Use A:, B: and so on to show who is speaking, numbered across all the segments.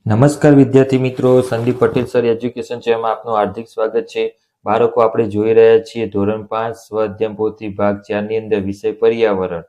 A: નમસ્કાર વિદ્યાર્થી મિત્રો, સંદીપ પટેલ સર એજ્યુકેશન ચેનલમાં આપનું હાર્દિક સ્વાગત છે. બાળકો, આપણે જોઈ રહ્યા છીએ ધોરણ 5 સ્વાધ્યાય પોથી ભાગ 4 ની અંદર વિષય પર્યાવરણ,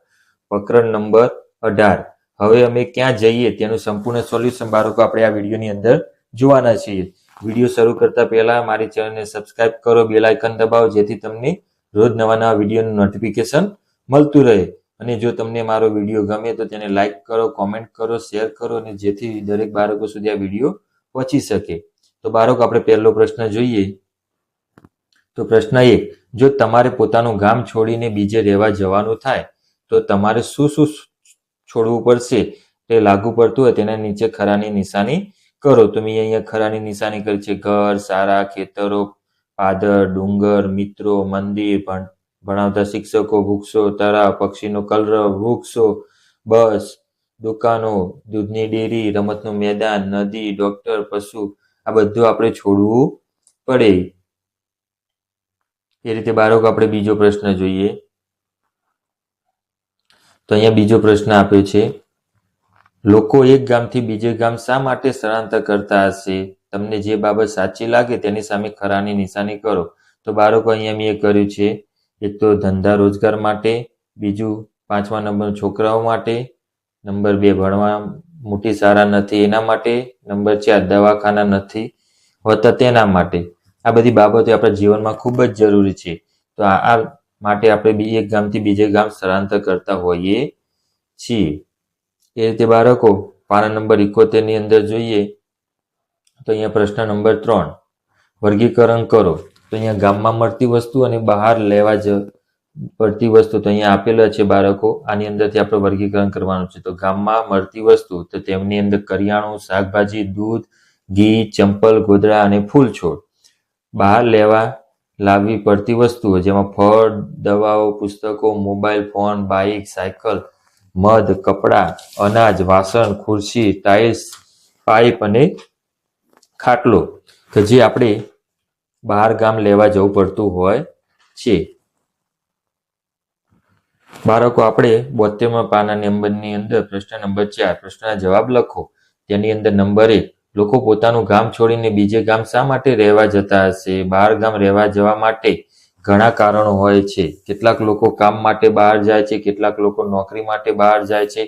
A: પ્રકરણ નંબર 18. હવે અમે ક્યાં જઈએ તેનું સંપૂર્ણ સોલ્યુશન બાળકો આપણે આ વિડીયોની અંદર જોવાના છીએ. વિડીયો શરૂ કરતા પહેલા મારી ચેનલને સબસ્ક્રાઇબ કરો, બેલ આઇકન દબાવો, જેથી તમને રોજ નવા નવા વિડીયોનું નોટિફિકેશન મળતું રહે. અને જો તમને મારો વિડીયો ગમે તો તેને લાઈક કરો, કોમેન્ટ કરો, શેર કરો, અને જેથી દરેક બાળકો સુધી આ વિડીયો પહોંચી શકે. તો બાળકો, આપણે પહેલો પ્રશ્ન જોઈએ. તો પ્રશ્ન 1, જો તમારે પોતાનું ગામ છોડીને બીજે રહેવા જવાનું થાય તો તમારે શું શું છોડવું પડશે તે લાગુ પડતું હોય તેના નીચે ખરાની નિશાની કરો. તો મેં અહીંયા ખરાની નિશાની કરી છે. ઘર, શાળા, ખેતરો, પાદર, ડુંગર, મિત્રો, મંદિર, ભણાવતા શિક્ષકો, વૃક્ષો, તળાવ, પક્ષીનો કલરવ, વૃક્ષો, બસ, દુકાનો, દૂધની ડેરી, રમતનું મેદાન, નદી, ડોક્ટર, પશુ, આ બધું આપણે છોડવું પડે. એ રીતે બાળકો, આપણે બીજો પ્રશ્ન જોઈએ. તો અહીંયા બીજો પ્રશ્ન આપ્યો છે. લોકો એક ગામથી બીજે ગામ શા માટે સ્થળાંતર કરતા હશે? તમને જે બાબત સાચી લાગે તેની સામે ખરાની નિશાની કરો. તો બાળકો, અહીંયા મેં કર્યું છે. એક તો ધંધા રોજગાર માટે, બીજું 5મા નંબર છોકરાઓ માટે, નંબર 2 ભણવા મોટી શાળા નથી એના માટે, નંબર 4 દવાખાના નથી હોતા તેના માટે. આ બધી બાબતો આપણા જીવનમાં ખૂબ જ જરૂરી છે. તો આ માટે આપણે એક ગામથી બીજે ગામ સ્થળાંતર કરતા હોઈએ છીએ. એ રીતે બાળકો, પાના નંબર 71 ની અંદર જોઈએ. તો અહીંયા પ્રશ્ન નંબર 3, વર્ગીકરણ કરો. તો અહીંયા ગામમાં મળતી વસ્તુ અને બહાર લેવા પડતી વસ્તુ તો અહીંયા આપેલા છે બાળકો. આની અંદરથી આપણે વર્ગીકરણ કરવાનું છે. તો ગામમાં મળતી વસ્તુ, તો તેમની અંદર કરિયાણું, શાકભાજી, દૂધ, ઘી, ચંપલ, ગોદડા અને ફૂલ છોડ. બહાર લાવવી પડતી વસ્તુઓ, જેમાં ફળ, દવાઓ, પુસ્તકો, મોબાઈલ ફોન, બાઇક, સાયકલ, મધ, કપડાં, અનાજ, વાસણ, ખુરશી, ટાઇલ્સ, પાઇપ અને ખાટલો, કે જે આપણે બહાર ગામ લેવા જવું પડતું હોય છે. બાળકો, આપણે 72મા પાના નંબરની અંદર પ્રશ્ન નંબર 4, પ્રશ્નના જવાબ લખો. તેની અંદર નંબર 1, લોકો પોતાનું ગામ છોડીને બીજે ગામ શા માટે રહેવા જતા હશે? બહાર ગામ રહેવા જવા માટે ઘણા કારણો હોય છે. કેટલાક લોકો કામ માટે બહાર જાય છે, કેટલાક લોકો નોકરી માટે બહાર જાય છે,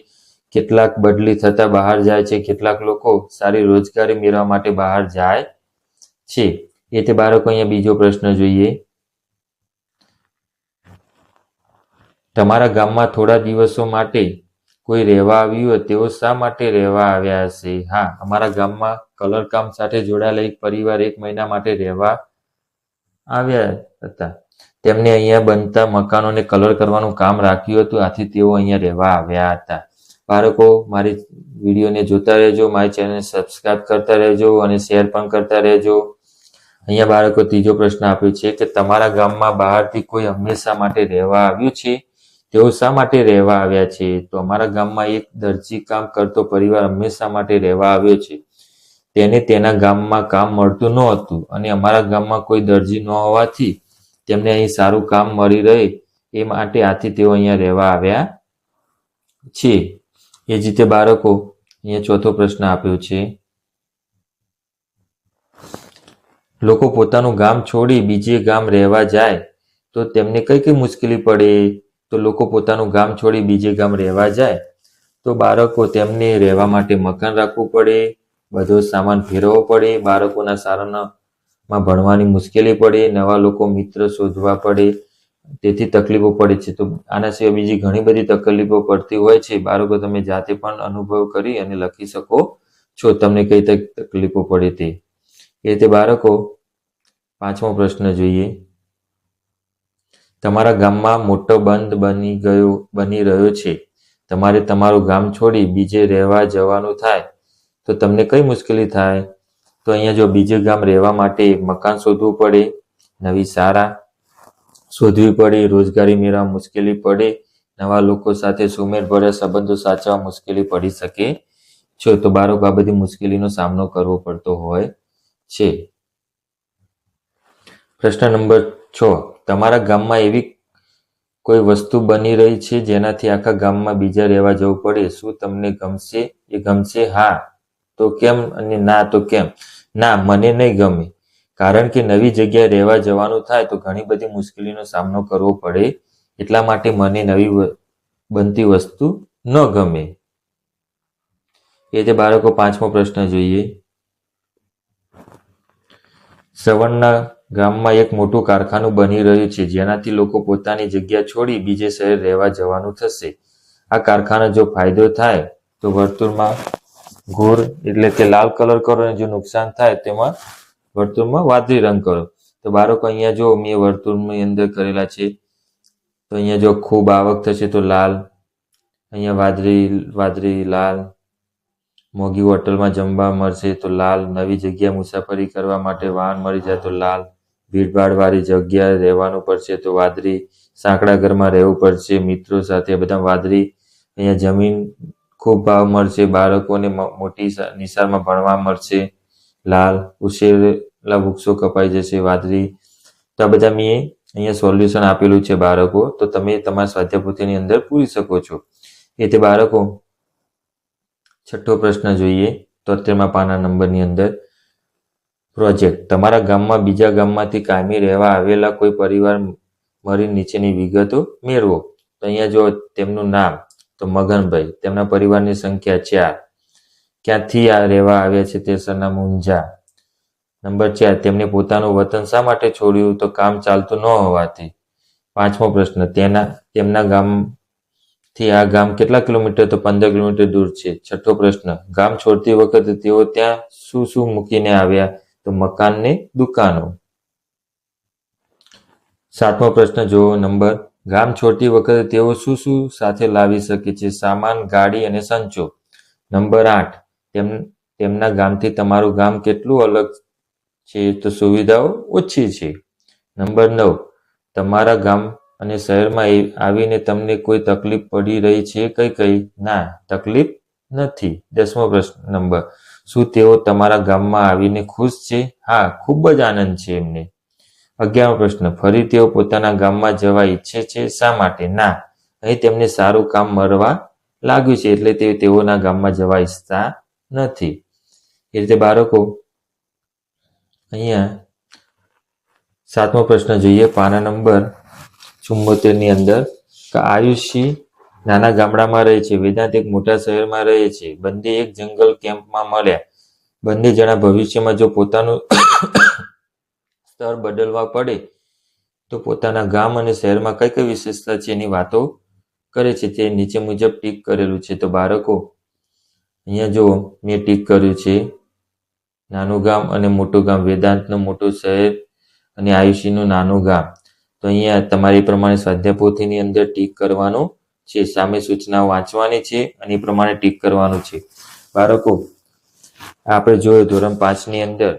A: કેટલાક બદલી થતા બહાર જાય છે, કેટલાક લોકો સારી રોજગારી મેળવવા માટે બહાર જાય છે. એ તે બાળકો, અહીંયા બીજો પ્રશ્ન જોઈએ. તમારા ગામમાં થોડા દિવસો માટે કોઈ રહેવા આવ્યું હોય, તેઓ શા માટે રહેવા આવ્યા હશે? હા, અમારા ગામમાં કલર કામ સાથે જોડાયેલા એક પરિવાર 1 મહિના માટે રહેવા આવ્યા હતા. તેમને અહીંયા બનતા મકાનોને કલર કરવાનું કામ રાખ્યું હતું, આથી તેઓ અહીંયા રહેવા આવ્યા હતા. બાળકો, મારી વિડીયોને જોતા રહેજો, મારી ચેનલને સબસ્ક્રાઇબ કરતા રહેજો અને શેર પણ કરતા રહેજો. અહીંયા બાળકો, ત્રીજો પ્રશ્ન આપ્યો છે કે તમારા ગામમાં બહારથી કોઈ હંમેશા માટે રહેવા આવ્યું છે? તેઓ શા માટે રહેવા આવ્યા છે? તો અમારા ગામમાં એક દરજી કામ કરતો પરિવાર હંમેશા માટે રહેવા આવ્યો છે. તેને તેના ગામમાં કામ મળતું ન હતું અને અમારા ગામમાં કોઈ દરજી ન હોવાથી તેમને અહીં સારું કામ મળી રહે એ માટે આથી તેઓ અહીંયા રહેવા આવ્યા છે. એ જ રીતે બાળકો, અહીંયા ચોથો પ્રશ્ન આપ્યો છે. લોકો પોતાનું ગામ છોડી બીજે ગામ રહેવા જાય તો તેમને કઈ કઈ મુશ્કેલી પડે? તો લોકો પોતાનું ગામ છોડી બીજે ગામ રહેવા જાય તો બાળકો, તેમને રહેવા માટે મકાન રાખવું પડે, બધો સામાન ફેરવવો પડે, બાળકોના શાળામાં ભણવાની મુશ્કેલી પડે, નવા લોકો મિત્ર શોધવા પડે, તેથી તકલીફો પડે છે. તો આના સિવાય બીજી ઘણી બધી તકલીફો પડતી હોય છે. બાળકો, તમે જાતે પણ અનુભવ કરી અને લખી શકો છો તમને કઈ તકલીફો પડે તે. એ રીતે બાળકો, 5મો પ્રશ્ન જોઈએ. તમારા ગામમાં મોટો બંધ બની રહ્યો છે. તમારે તમારું ગામ છોડી બીજે રહેવા જવાનું થાય તો તમને કઈ મુશ્કેલી થાય? તો અહીંયા જો બીજે ગામ રહેવા માટે મકાન શોધવું પડે, નવી શાળા શોધવી પડે, રોજગારી મેળવવા મુશ્કેલી પડે, નવા લોકો સાથે સુમેળભર્યા સંબંધો સાચવવા મુશ્કેલી પડી શકે છે. તો બાળકો, આ બધી મુશ્કેલીનો સામનો કરવો પડતો હોય છે. પ્રશ્ન નંબર 6, તમારા ગામમાં એવી કોઈ વસ્તુ બની રહી છે જેનાથી આખા ગામમાં બીજા રહેવા જવું પડે, શું તમને ગમશે? એ ગમશે? હા, તો કેમ અને ના તો કેમ? ના, મને નહીં ગમે. કારણ કે નવી જગ્યાએ રહેવા જવાનું થાય તો ઘણી બધી મુશ્કેલીનો સામનો કરવો પડે, એટલા માટે મને નવી બનતી વસ્તુ ન ગમે. એ રીતે બાળકો 5મો પ્રશ્ન જોઈએ. શ્રવણના ગામમાં એક મોટું કારખાનું બની રહ્યું છે, જેનાથી લોકો પોતાની જગ્યા છોડી બીજે શહેર રહેવા જવાનું થશે. આ કારખાના જો ફાયદો થાય તો વર્તુળમાં ઘોર એટલે કે લાલ કલર કરો, અને જો નુકસાન થાય તેમાં વર્તુળમાં વાદળી રંગ કરો. તો બાળકો અહીંયા જો મેં વર્તુળની અંદર કરેલા છે. તો અહીંયા જો ખૂબ આવક થશે તો લાલ, અહીંયા વાદળી લાલ, મોંઘી હોટલમાં જમવા મળશે તો લાલ, નવી જગ્યાએ મુસાફરી કરવા માટે વાહન મળી જાય તો લાલ, ભીડભાડવાળી જગ્યાએ રહેવાનું પડશે તો વાદળી, સાંકડા ઘરમાં રહેવું પડશે મિત્રો સાથે બધા વાદળી, અહીંયા જમીન ખૂબ ભાવ મળશે, બાળકોને મોટી નિશાળમાં ભણવા મળશે લાલ, ઉછેરેલા વૃક્ષો કપાઈ જશે વાદળી. તો આ બધા મેં અહીંયા સોલ્યુશન આપેલું છે બાળકો, તો તમે તમારા સ્વાધ્યાયપોથીની અંદર પૂરી શકો છો. એ તે બાળકો 6થો પ્રશ્ન જોઈએ. 73મા પાના નંબરની અંદર પ્રોજેક્ટ. તમારા ગામમાં બીજા ગામમાંથી કાયમી રહેવા આવેલા કોઈ પરિવાર મળી નીચેની વિગતો મેળવો. તો અહીંયા જો તેમનું નામ તો મગનભાઈ, તેમના પરિવારની સંખ્યા 4, ક્યાંથી રહેવા આવ્યા છે તે સરનામું ઊંઝા. નંબર 4, તેમને પોતાનું વતન શા માટે છોડ્યું? તો કામ ચાલતું ન હોવાથી. 5મો પ્રશ્ન, તેમના ગામથી આ ગામ કેટલા કિલોમીટર? તો 15 કિલોમીટર દૂર છે. 6થો પ્રશ્ન, ગામ છોડતી વખતે તેઓ ત્યાં શું શું મૂકીને આવ્યા? તો મકાન ને દુકાનો. 7મો પ્રશ્ન જુઓ નંબર, ગામ છોડતી વખતે તેઓ શું શું સાથે લાવી શકે છે? સામાન, ગાડી અને સંચો. નંબર 8, તેમના ગામથી તમારું ગામ કેટલું અલગ છે? તો સુવિધાઓ ઓછી છે. નંબર 9, તમારા ગામ અને શહેરમાં આવીને તમને કોઈ તકલીફ પડી રહી છે? કઈ? ના, તકલીફ નથી. 10મો પ્રશ્ન નંબર, શું તેઓ તમારા ગામમાં આવીને ખુશ છે? હા, ખૂબ જ આનંદ છે એમને. 11મો પ્રશ્ન, ફરી તેઓ પોતાના ગામમાં જવા ઈચ્છે છે? શા માટે? ના, અહીં તેમને સારું કામ મળવા લાગ્યું છે એટલે તેઓના ગામમાં જવા ઈચ્છતા નથી. એ રીતે બાળકો અહીંયા 7મો પ્રશ્ન જોઈએ પાના નંબર 74ની અંદર. આયુષી નાના ગામડામાં રહે છે, વેદાંત એક મોટા શહેરમાં રહે છે. બંને એક જંગલ કેમ્પમાં મળ્યા. બંને જણા ભવિષ્યમાં જો પોતાનું સ્તર બદલવા પડે તો પોતાના ગામ અને શહેરમાં કઈ કઈ વિશેષતા છે એની વાતો કરે છે. તે નીચે મુજબ ટીક કરેલું છે. તો બાળકો અહીંયા જો મેં ટીક કર્યું છે નાનું ગામ અને મોટું ગામ, વેદાંતનું મોટું શહેર અને આયુષીનું નાનું ગામ. તો અહીંયા તમારી પ્રમાણે સ્વાધ્યાય પોથીની અંદર ટીક કરવાનું છે. સામે સૂચનાઓ વાંચવાની છે અને એ પ્રમાણે ટીક કરવાનું છે. બાળકો આપણે જોયું ધોરણ 5ની અંદર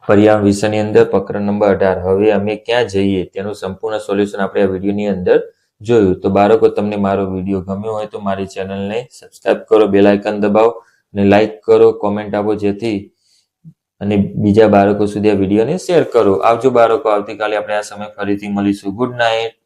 A: પર્યાવરણ વિષયની અંદર પ્રકરણ નંબર 18 હવે અમે ક્યાં જઈએ તેનું સંપૂર્ણ સોલ્યુશન આપણે આ વિડીયોની અંદર જોયું. તો બાળકો તમને મારો વિડીયો ગમ્યો હોય તો મારી ચેનલને સબસ્ક્રાઇબ કરો, બેલ આઇકન દબાવો અને લાઈક કરો, કોમેન્ટ આપો જેથી અને બીજા બાળકો સુધી આ વિડીયોને શેર કરો. આવજો બાળકો, આવતીકાલે આપણે આ સમય ફરીથી મળીશું. Good night.